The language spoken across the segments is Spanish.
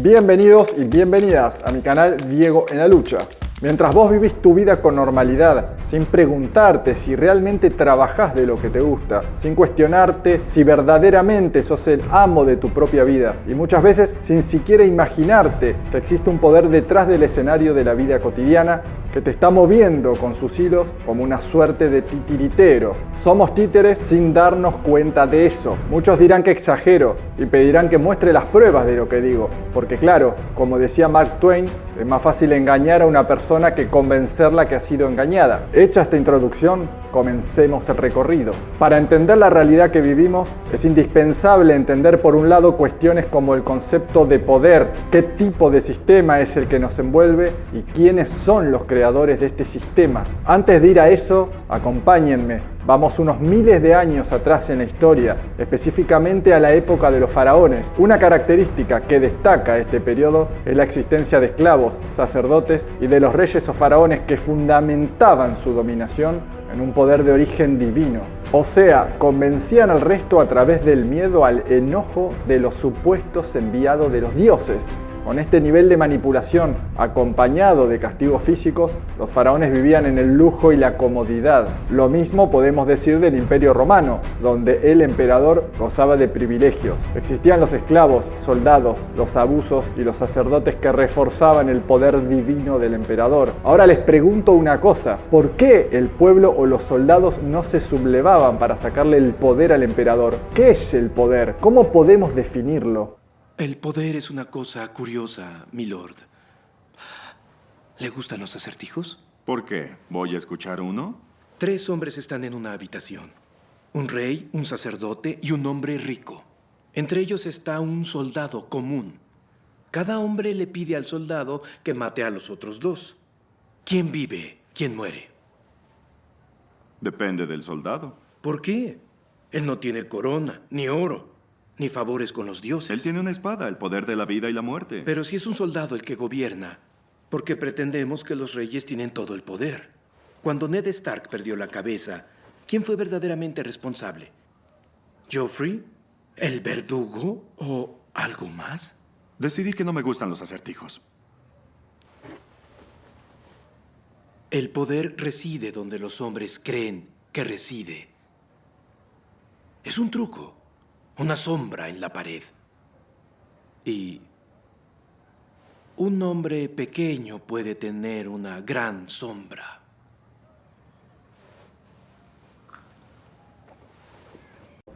Bienvenidos y bienvenidas a mi canal Diego en la Lucha. Mientras vos vivís tu vida con normalidad, sin preguntarte si realmente trabajás de lo que te gusta, sin cuestionarte si verdaderamente sos el amo de tu propia vida y muchas veces sin siquiera imaginarte que existe un poder detrás del escenario de la vida cotidiana que te está moviendo con sus hilos como una suerte de titiritero. Somos títeres sin darnos cuenta de eso. Muchos dirán que exagero y pedirán que muestre las pruebas de lo que digo, porque claro, como decía Mark Twain, es más fácil engañar a una persona que convencerla que ha sido engañada. Hecha esta introducción, comencemos el recorrido. Para entender la realidad que vivimos, es indispensable entender por un lado cuestiones como el concepto de poder, qué tipo de sistema es el que nos envuelve y quiénes son los creadores de este sistema. Antes de ir a eso, acompáñenme. Vamos unos miles de años atrás en la historia, específicamente a la época de los faraones. Una característica que destaca este periodo es la existencia de esclavos, sacerdotes y de los reyes o faraones que fundamentaban su dominación en un poder de origen divino. O sea, convencían al resto a través del miedo al enojo de los supuestos enviados de los dioses. Con este nivel de manipulación, acompañado de castigos físicos, los faraones vivían en el lujo y la comodidad. Lo mismo podemos decir del Imperio Romano, donde el emperador gozaba de privilegios. Existían los esclavos, soldados, los abusos y los sacerdotes que reforzaban el poder divino del emperador. Ahora les pregunto una cosa, ¿por qué el pueblo o los soldados no se sublevaban para sacarle el poder al emperador? ¿Qué es el poder? ¿Cómo podemos definirlo? El poder es una cosa curiosa, milord. ¿Le gustan los acertijos? ¿Por qué? ¿Voy a escuchar uno? 3 hombres están en una habitación. Un rey, un sacerdote y un hombre rico. Entre ellos está un soldado común. Cada hombre le pide al soldado que mate a los otros 2. ¿Quién vive? ¿Quién muere? Depende del soldado. ¿Por qué? Él no tiene corona, ni oro, ni favores con los dioses. Él tiene una espada, el poder de la vida y la muerte. Pero si es un soldado el que gobierna, ¿por qué pretendemos que los reyes tienen todo el poder? Cuando Ned Stark perdió la cabeza, ¿quién fue verdaderamente responsable? ¿Joffrey? ¿El verdugo? ¿O algo más? Decidí que no me gustan los acertijos. El poder reside donde los hombres creen que reside. Es un truco. Una sombra en la pared. Y un hombre pequeño puede tener una gran sombra.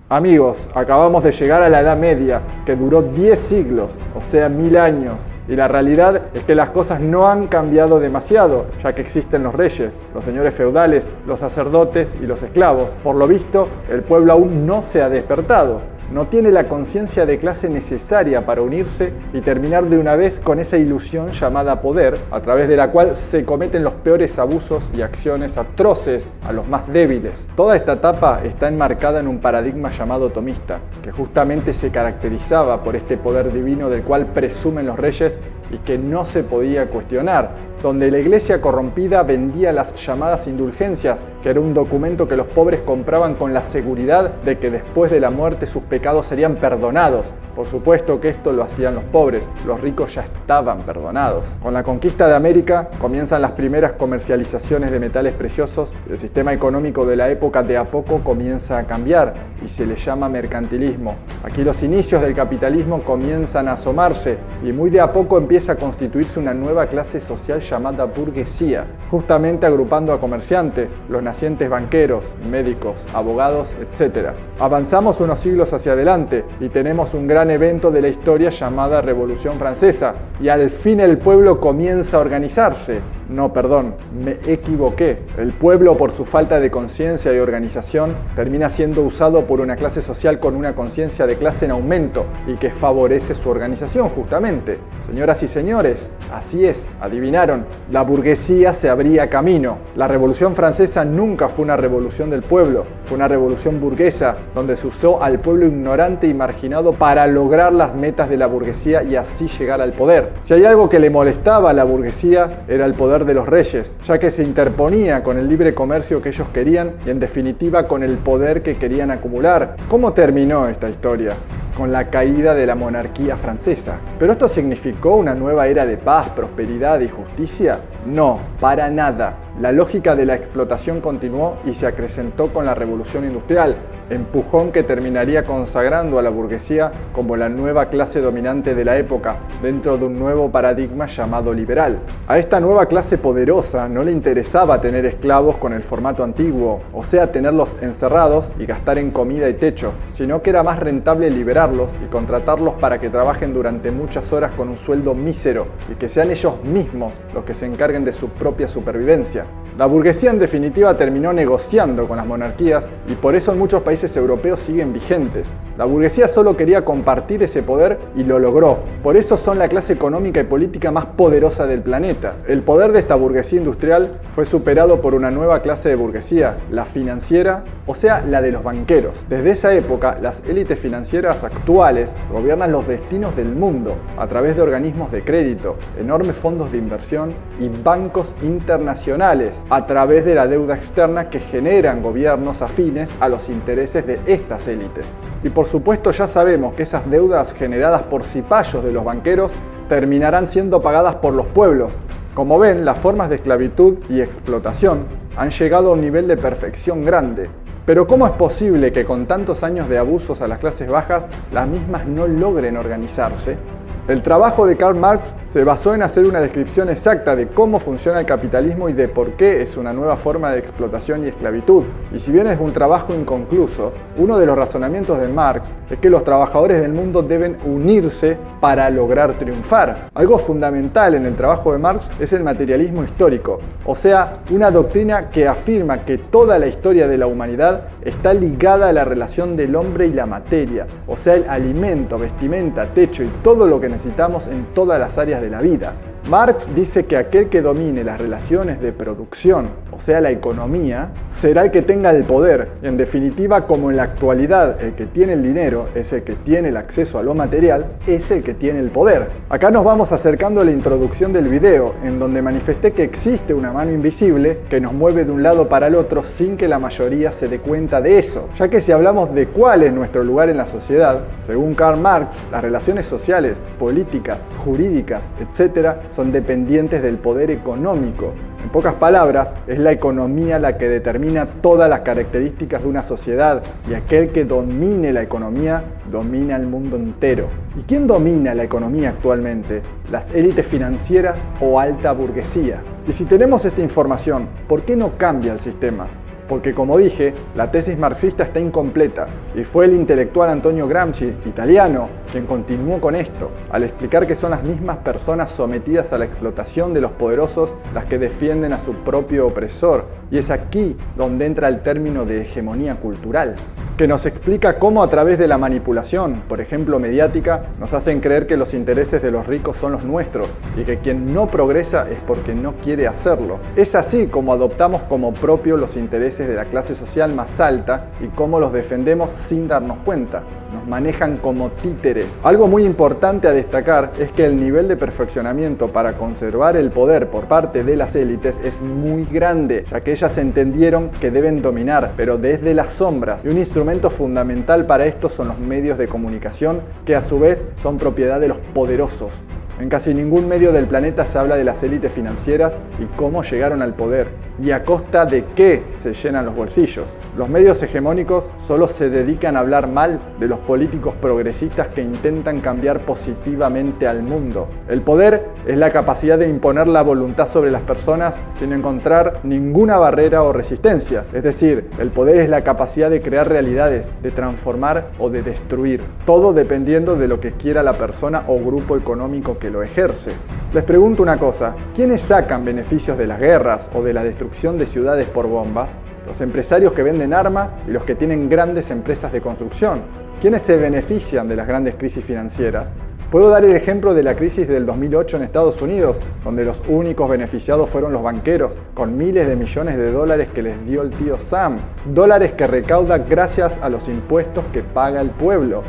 Amigos, acabamos de llegar a la Edad Media, que duró 10 siglos, o sea 1000 años. Y la realidad es que las cosas no han cambiado demasiado, ya que existen los reyes, los señores feudales, los sacerdotes y los esclavos. Por lo visto, el pueblo aún no se ha despertado. No tiene la conciencia de clase necesaria para unirse y terminar de una vez con esa ilusión llamada poder, a través de la cual se cometen los peores abusos y acciones atroces a los más débiles. Toda esta etapa está enmarcada en un paradigma llamado tomista, que justamente se caracterizaba por este poder divino del cual presumen los reyes y que no se podía cuestionar, donde la iglesia corrompida vendía las llamadas indulgencias, que era un documento que los pobres compraban con la seguridad de que después de la muerte sus pecados serían perdonados. Por supuesto que esto lo hacían los pobres, los ricos ya estaban perdonados. Con la conquista de América comienzan las primeras comercializaciones de metales preciosos y el sistema económico de la época de a poco comienza a cambiar y se le llama mercantilismo. Aquí los inicios del capitalismo comienzan a asomarse y muy de a poco empieza a constituirse una nueva clase social llamada burguesía, justamente agrupando a comerciantes, los nacientes banqueros, médicos, abogados, etc. Avanzamos unos siglos hacia adelante y tenemos un gran evento de la historia llamada Revolución Francesa y al fin el pueblo comienza a organizarse. No, perdón, me equivoqué. El pueblo, por su falta de conciencia y organización, termina siendo usado por una clase social con una conciencia de clase en aumento y que favorece su organización justamente. Señoras y señores, así es, adivinaron, la burguesía se abría camino. La Revolución Francesa nunca fue una revolución del pueblo, fue una revolución burguesa donde se usó al pueblo ignorante y marginado para lograr las metas de la burguesía y así llegar al poder. Si hay algo que le molestaba a la burguesía era el poder de los reyes, ya que se interponía con el libre comercio que ellos querían y en definitiva con el poder que querían acumular. ¿Cómo terminó esta historia? con la caída de la monarquía francesa. ¿Pero esto significó una nueva era de paz, prosperidad y justicia? No, para nada. La lógica de la explotación continuó y se acrecentó con la Revolución Industrial, empujón que terminaría consagrando a la burguesía como la nueva clase dominante de la época, dentro de un nuevo paradigma llamado liberal. A esta nueva clase poderosa no le interesaba tener esclavos con el formato antiguo, o sea, tenerlos encerrados y gastar en comida y techo, sino que era más rentable liberarlos y contratarlos para que trabajen durante muchas horas con un sueldo mísero y que sean ellos mismos los que se encarguen de su propia supervivencia. La burguesía en definitiva terminó negociando con las monarquías y por eso en muchos países europeos siguen vigentes. La burguesía solo quería compartir ese poder y lo logró. Por eso son la clase económica y política más poderosa del planeta. El poder de esta burguesía industrial fue superado por una nueva clase de burguesía, la financiera, o sea, la de los banqueros. Desde esa época, las élites financieras actuales gobiernan los destinos del mundo a través de organismos de crédito, enormes fondos de inversión y bancos internacionales, a través de la deuda externa que generan gobiernos afines a los intereses de estas élites. Y por supuesto ya sabemos que esas deudas generadas por cipayos de los banqueros terminarán siendo pagadas por los pueblos. Como ven, las formas de esclavitud y explotación han llegado a un nivel de perfección grande. Pero ¿cómo es posible que con tantos años de abusos a las clases bajas, las mismas no logren organizarse? El trabajo de Karl Marx se basó en hacer una descripción exacta de cómo funciona el capitalismo y de por qué es una nueva forma de explotación y esclavitud. Y si bien es un trabajo inconcluso, uno de los razonamientos de Marx es que los trabajadores del mundo deben unirse para lograr triunfar. Algo fundamental en el trabajo de Marx es el materialismo histórico, o sea, una doctrina que afirma que toda la historia de la humanidad está ligada a la relación del hombre y la materia, o sea, el alimento, vestimenta, techo y todo lo que necesitamos en todas las áreas de la vida. Marx dice que aquel que domine las relaciones de producción, o sea la economía, será el que tenga el poder. En definitiva, como en la actualidad el que tiene el dinero es el que tiene el acceso a lo material, es el que tiene el poder. Acá nos vamos acercando a la introducción del video, en donde manifesté que existe una mano invisible que nos mueve de un lado para el otro sin que la mayoría se dé cuenta de eso. Ya que si hablamos de cuál es nuestro lugar en la sociedad, según Karl Marx, las relaciones sociales, políticas, jurídicas, etc., son dependientes del poder económico. En pocas palabras, es la economía la que determina todas las características de una sociedad y aquel que domine la economía domina el mundo entero. ¿Y quién domina la economía actualmente? ¿Las élites financieras o alta burguesía? Y si tenemos esta información, ¿por qué no cambia el sistema? Porque como dije, la tesis marxista está incompleta y fue el intelectual Antonio Gramsci, italiano, quien continuó con esto, al explicar que son las mismas personas sometidas a la explotación de los poderosos las que defienden a su propio opresor. Y es aquí donde entra el término de hegemonía cultural, que nos explica cómo a través de la manipulación, por ejemplo mediática, nos hacen creer que los intereses de los ricos son los nuestros y que quien no progresa es porque no quiere hacerlo. Es así como adoptamos como propio los intereses de la clase social más alta y cómo los defendemos sin darnos cuenta. Nos manejan como títeres. Algo muy importante a destacar es que el nivel de perfeccionamiento para conservar el poder por parte de las élites es muy grande, ya que ellas entendieron que deben dominar, pero desde las sombras. Y un instrumento fundamental para esto son los medios de comunicación, que a su vez son propiedad de los poderosos. En casi ningún medio del planeta se habla de las élites financieras y cómo llegaron al poder, y a costa de qué se llenan los bolsillos. Los medios hegemónicos solo se dedican a hablar mal de los políticos progresistas que intentan cambiar positivamente al mundo. El poder es la capacidad de imponer la voluntad sobre las personas sin encontrar ninguna barrera o resistencia. Es decir, el poder es la capacidad de crear realidades, de transformar o de destruir. Todo dependiendo de lo que quiera la persona o grupo económico que lo ejerce. Les pregunto una cosa, ¿quiénes sacan beneficios de las guerras o de la destrucción de ciudades por bombas? Los empresarios que venden armas y los que tienen grandes empresas de construcción. ¿Quiénes se benefician de las grandes crisis financieras? Puedo dar el ejemplo de la crisis del 2008 en Estados Unidos, donde los únicos beneficiados fueron los banqueros, con miles de millones de dólares que les dio el tío Sam. Dólares que recauda gracias a los impuestos que paga el pueblo.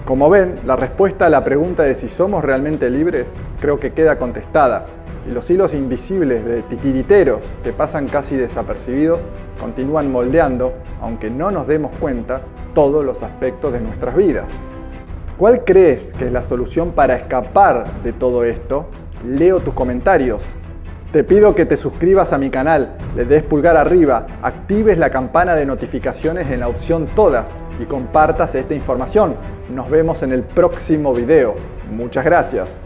Como ven, la respuesta a la pregunta de si somos realmente libres creo que queda contestada, y los hilos invisibles de titiriteros que pasan casi desapercibidos continúan moldeando, aunque no nos demos cuenta, todos los aspectos de nuestras vidas. ¿Cuál crees que es la solución para escapar de todo esto? Leo tus comentarios. Te pido que te suscribas a mi canal, le des pulgar arriba, actives la campana de notificaciones en la opción todas y compartas esta información. Nos vemos en el próximo video. Muchas gracias.